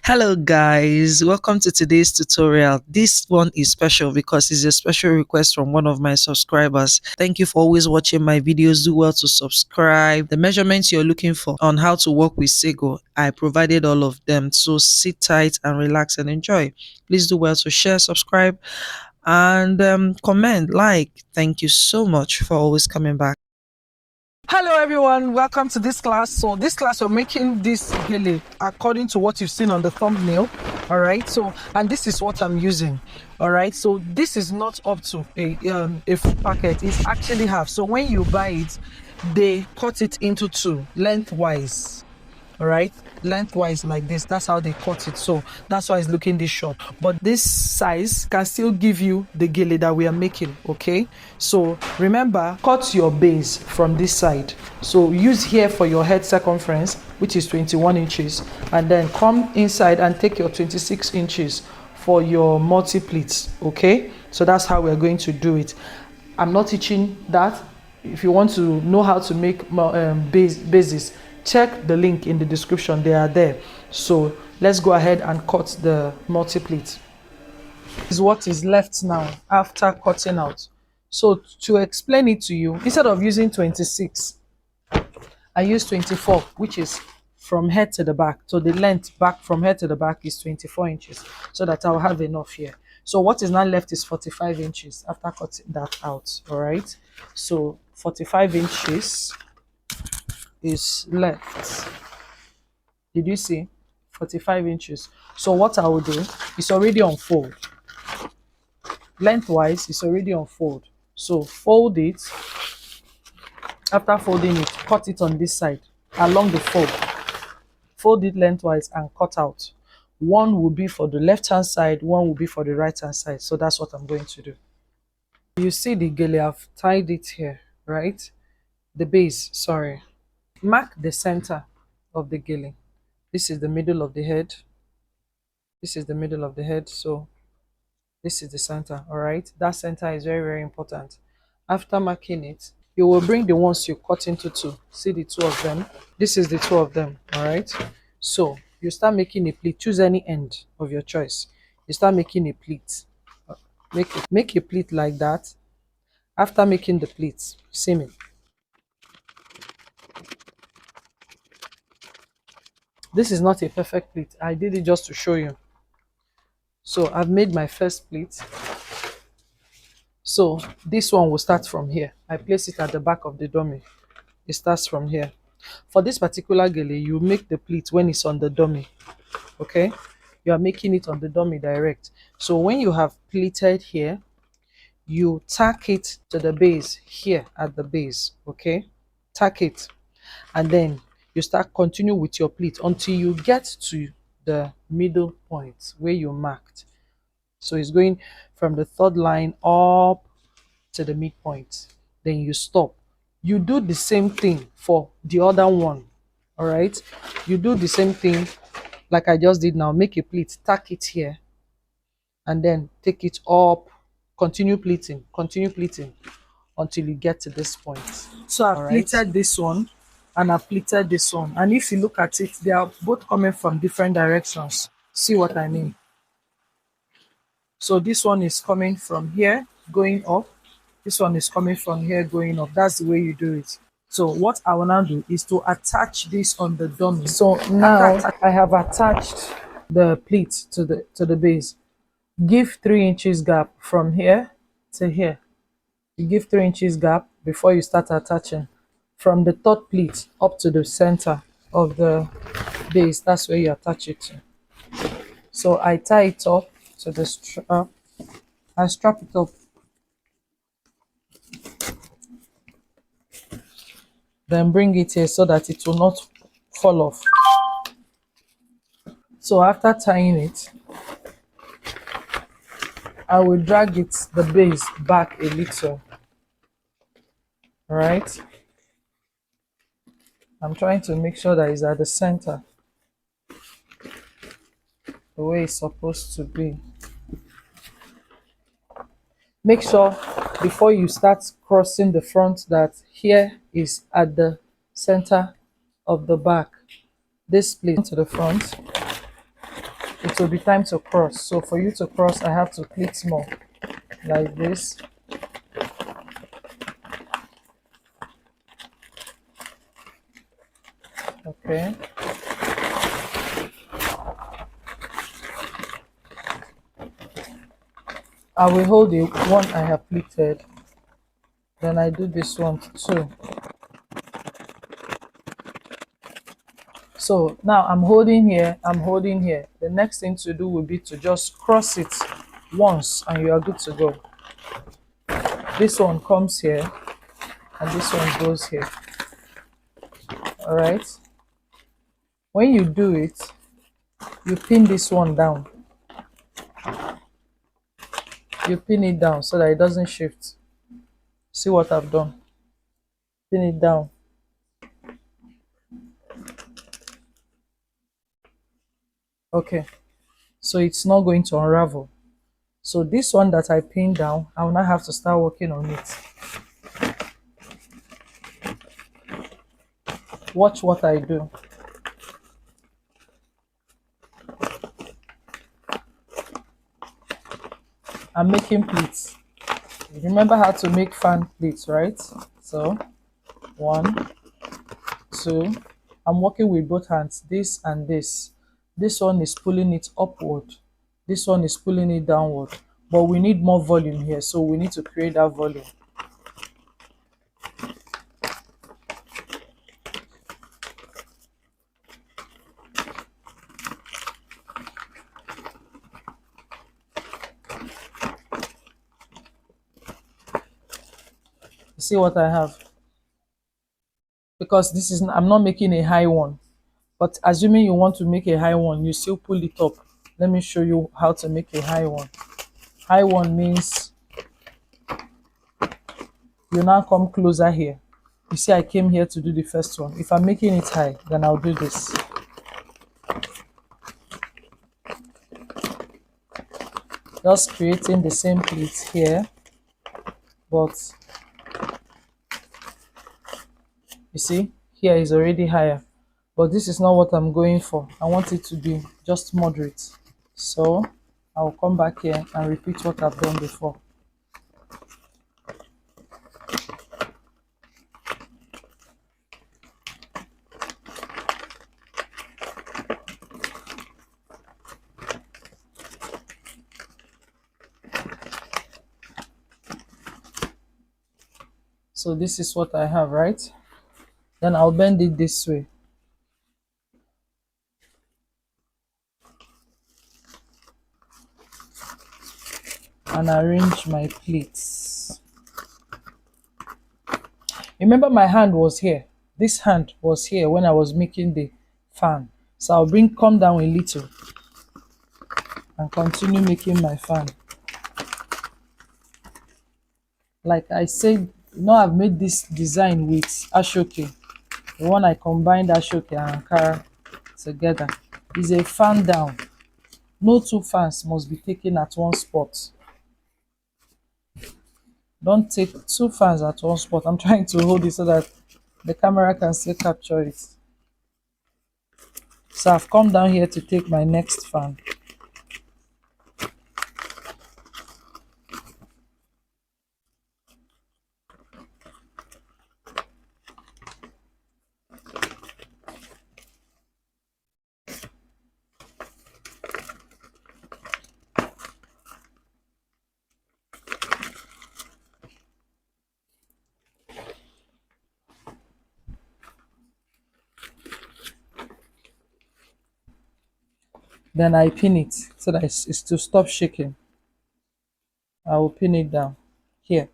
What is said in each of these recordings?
Hello guys, welcome to today's tutorial. This one is special because it's a special request from one of my subscribers. Thank you for always watching my videos. Do well to subscribe. The measurements you're looking for on how to work with SEGO, I provided all of them. So sit tight and relax and enjoy. Please do well to share, subscribe, and comment, like. Thank you so much for always coming back. Hello everyone, welcome to this class. So this class we're making this gele according to what you've seen on the thumbnail. All right, so and this is what I'm using. All right, so this is not up to a full packet, it's actually half. So when you buy it, they cut it into two lengthwise. All right, lengthwise like this. That's how they cut it, so that's why it's looking this short, but this size can still give you the gele that we are making. Okay, so remember, cut your base from this side. So use here for your head circumference, which is 21 inches, and then come inside and take your 26 inches for your multi pleats. Okay, so that's how we're going to do it. I'm not teaching that. If you want to know how to make bases, check the link in the description, they are there. So let's go ahead and cut the multi pleat. This is what is left now after cutting out. So to explain it to you, instead of using 26, I use 24, which is from head to the back. So the length back from head to the back is 24 inches, so that I'll have enough here. So what is now left is 45 inches after cutting that out. All right, so 45 inches is left. Did you see? 45 inches. So what I will do is already on fold. Lengthwise it's already on fold. So fold it. After folding it, cut it on this side along the fold. Fold it lengthwise and cut out. One will be for the left hand side, one will be for the right hand side. So that's what I'm going to do. You see the gele, I've tied it here, right? The base, sorry. Mark the center of the gele. This is the middle of the head. This is the middle of the head. So this is the center. All right, that center is very, very important. After marking it, you will bring the ones you cut into two. See the two of them? This is the two of them. All right, so you start making a pleat. Choose any end of your choice. You start making a pleat. Make a pleat like that. After making the pleats, see me. This is not a perfect pleat. I did it just to show you. So I've made my first pleat. So this one will start from here. I place it at the back of the dummy. It starts from here. For this particular gele, you make the pleat when it's on the dummy. Okay, you are making it on the dummy direct. So when you have pleated here, you tack it to the base here at the base. Okay, tack it, and then you start continue with your pleat until you get to the middle point where you marked. So it's going from the third line up to the midpoint. Then you stop. You do the same thing for the other one. All right, you do the same thing like I just did now. Make a pleat, tack it here, and then take it up. Continue pleating until you get to this point. So I've pleated this one and I've pleated this one, and if you look at it, they are both coming from different directions. See what I mean? So this one is coming from here going up, this one is coming from here going up. That's the way you do it. So what I will now do is to attach this on the dummy. So now I have attached the pleat to the base. Give 3 inches gap from here to here. You give 3 inches gap before you start attaching. From the third pleat up to the center of the base, that's where you attach it to. So I tie it up to the strap. I strap it up. Then bring it here so that it will not fall off. So after tying it, I will drag the base back a little. All right, I'm trying to make sure that it's at the center, the way it's supposed to be. Make sure before you start crossing the front that here is at the center of the back. This place to the front. to be time to cross. So for you to cross, I have to pleat more like this. Okay. I will hold the one I have pleated. Then I do this one too. So now I'm holding here, I'm holding here. The next thing to do will be to just cross it once and you are good to go. This one comes here and this one goes here. All right. When you do it, you pin this one down. You pin it down so that it doesn't shift. See what I've done? Pin it down. Okay. So it's not going to unravel. So this one that I pinned down, I will now have to start working on it. Watch what I do. I'm making pleats. Remember how to make fan pleats, right? So 1, 2. I'm working with both hands, this and this. This one is pulling it upward. This one is pulling it downward. But we need more volume here, so we need to create that volume. You see what I have? Because this is, I'm not making a high one. But assuming you want to make a high one, you still pull it up. Let me show you how to make a high one. High one means you now come closer here. You see I came here to do the first one. If I'm making it high, then I'll do this. Just creating the same pleat here, but you see here is already higher, but this is not what I'm going for. I want it to be just moderate. So I'll come back here and repeat what I've done before. So this is what I have, right? Then I'll bend it this way. And arrange my pleats. Remember my hand was here. This hand was here when I was making the fan. So I'll come down a little and continue making my fan. Like I said, you know, I've made this design with Asooke. The one I combined Asooke and Ankara together. Is a fan down. No two fans must be taken at one spot. Don't take two fans at one spot. I'm trying to hold it so that the camera can still capture it. So I've come down here to take my next fan. Then I pin it so that it's to stop shaking. I will pin it down here.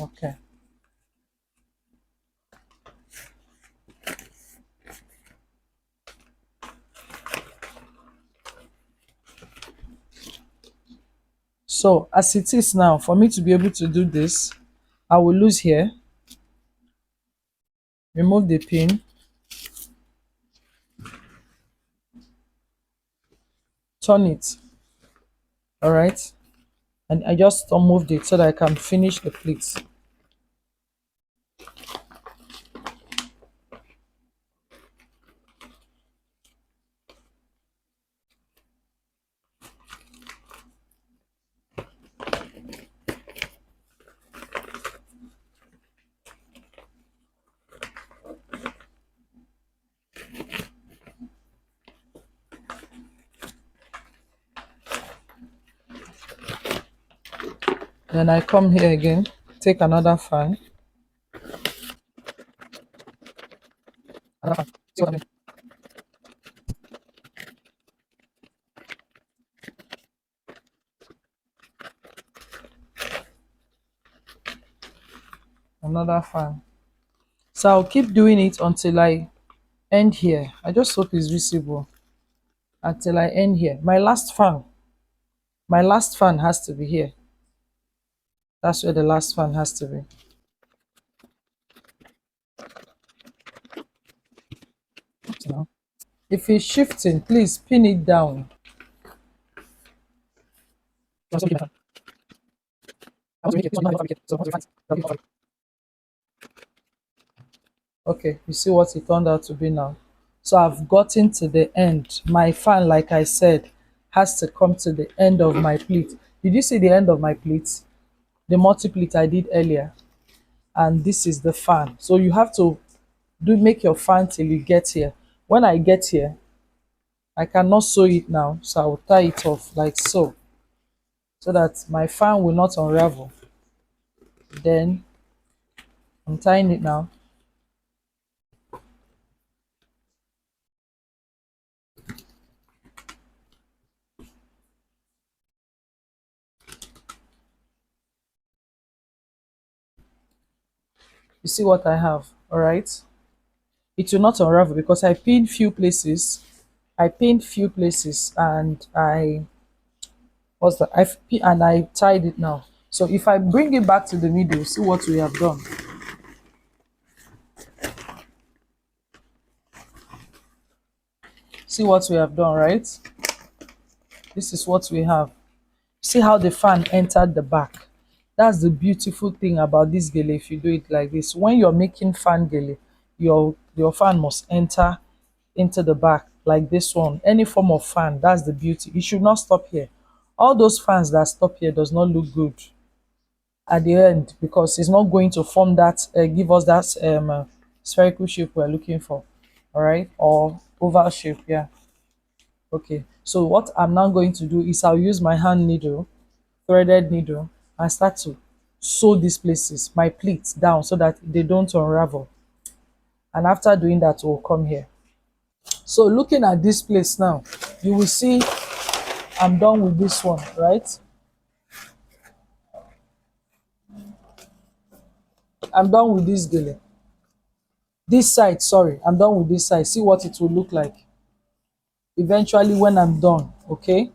Okay. So as it is now, for me to be able to do this, I will loose here, remove the pin, turn it. All right. and I just moved it so that I can finish the pleats. Then I come here again, take another fan. Another fan. See what I mean? Another fan. So I'll keep doing it until I end here. I just hope it's visible. Until I end here. My last fan has to be here. That's where the last fan has to be. No. If it's shifting, please pin it down. Okay, you see what it turned out to be now. So I've gotten to the end. My fan, like I said, has to come to the end of my pleat. Did you see the end of my pleat? The multi pleat I did earlier. And this is the fan. So you have to make your fan till you get here. When I get here, I cannot sew it now, so I will tie it off like so that my fan will not unravel. Then I'm tying it now. You see what I have, all right? It will not unravel because I pinned few places. I pinned few places and I tied it now. So if I bring it back to the middle, see what we have done. See what we have done, right? This is what we have. See how the fan entered the back. That's the beautiful thing about this gele. If you do it like this, when you're making fan gele, your fan must enter into the back like this one. Any form of fan, that's the beauty. It should not stop here. All those fans that stop here does not look good at the end because it's not going to form that give us that spherical shape we're looking for, all right, or oval shape. Yeah. Okay, so what I'm now going to do is I'll use my hand needle, threaded needle, and start to sew these places, my pleats down so that they don't unravel. And after doing that, we'll come here. So looking at this place now, you will see I'm done with this one, right? I'm done with this gele. This side, sorry, I'm done with this side. See what it will look like eventually when I'm done, okay?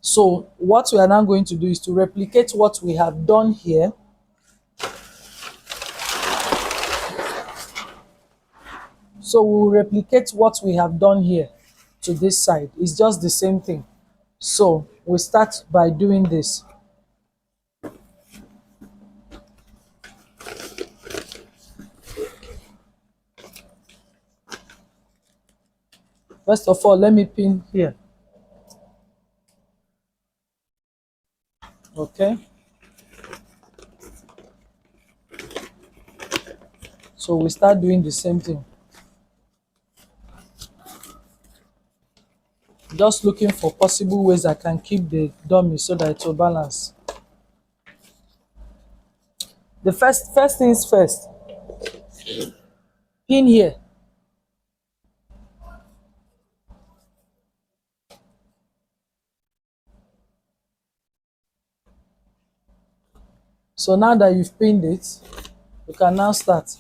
So what we are now going to do is to replicate what we have done here. So we'll replicate what we have done here to this side. It's just the same thing. So we start by doing this. First of all, let me pin here. Okay. So we start doing the same thing. Just looking for possible ways I can keep the dummy so that it will balance. The first things first. Pin here. So now that you've pinned it, you can now start.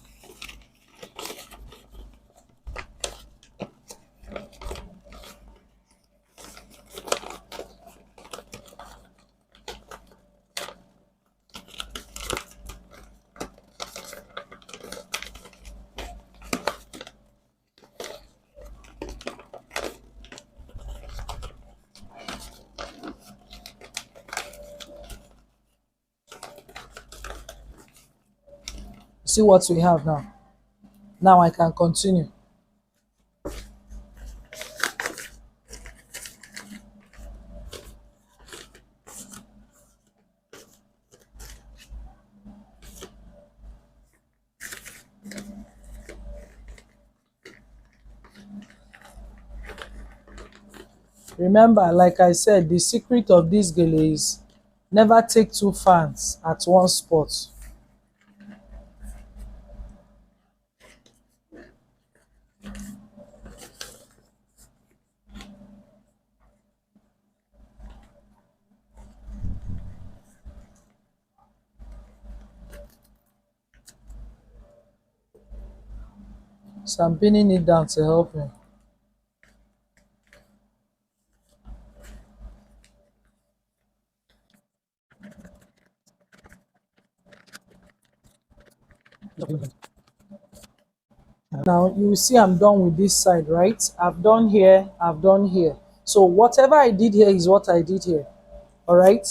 See what we have now. Now I can continue. Remember, like I said, the secret of this gele is never take two fans at one spot. So I'm pinning it down to help me. Now you will see I'm done with this side, right? I've done here, I've done here. So whatever I did here is what I did here. All right.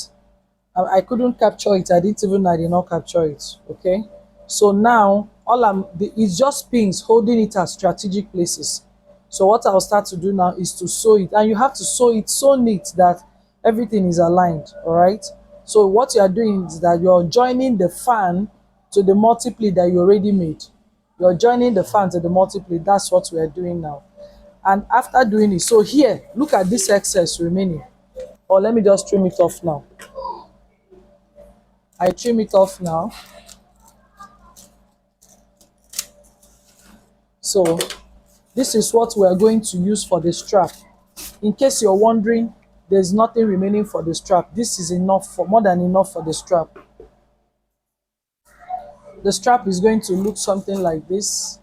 I couldn't capture it. I did not capture it. Okay. So now it's just pins holding it at strategic places. So what I'll start to do now is to sew it, and you have to sew it so neat that everything is aligned. All right. So what you are doing is that you're joining the fan to the multiply that you already made. You're joining the fan to the multiply. That's what we are doing now. And after doing it, so here, look at this excess remaining. Or let me just trim it off now. I trim it off now. So this is what we are going to use for the strap. In case you're wondering, there's nothing remaining for the strap. This is enough, for more than enough for the strap. The strap is going to look something like this.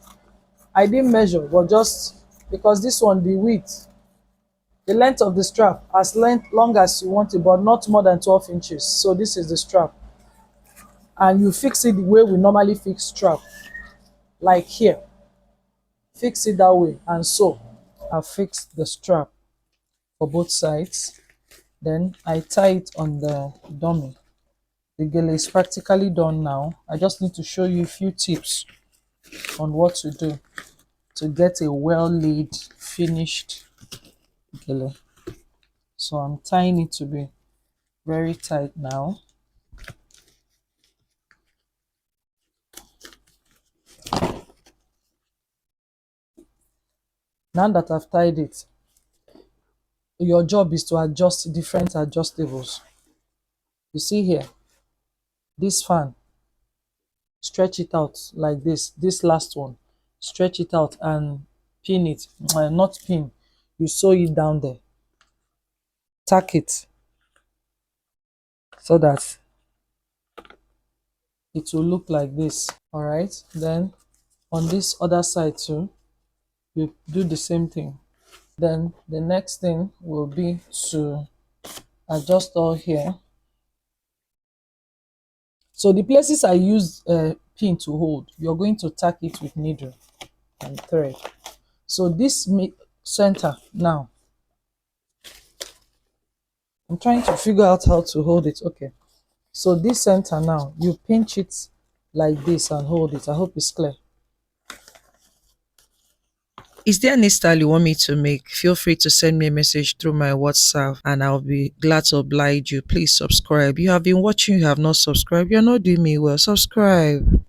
I didn't measure, but just because this one, the width, the length of the strap, long as you want it, but not more than 12 inches. So this is the strap. And you fix it the way we normally fix strap, like here. Fix it that way, and so I fixed the strap for both sides. Then I tie it on the dummy. The gele is practically done now. I just need to show you a few tips on what to do to get a well laid finished gele. So I'm tying it to be very tight now. Now that I've tied it, your job is to adjust different adjustables. You see here, this fan, stretch it out like this last one, stretch it out and pin it. Not pin, you sew it down there, tack it so that it will look like this. All right, then on this other side too, you do the same thing. Then the next thing will be to adjust all here. So the places I use pin to hold, you're going to tack it with needle and thread. So this center now, I'm trying to figure out how to hold it. Okay, so this center now, you pinch it like this and hold it. I hope it's clear. Is there any style you want me to make? Feel free to send me a message through my WhatsApp and I'll be glad to oblige you. Please subscribe. You have been watching, you have not subscribed. You're not doing me well. Subscribe.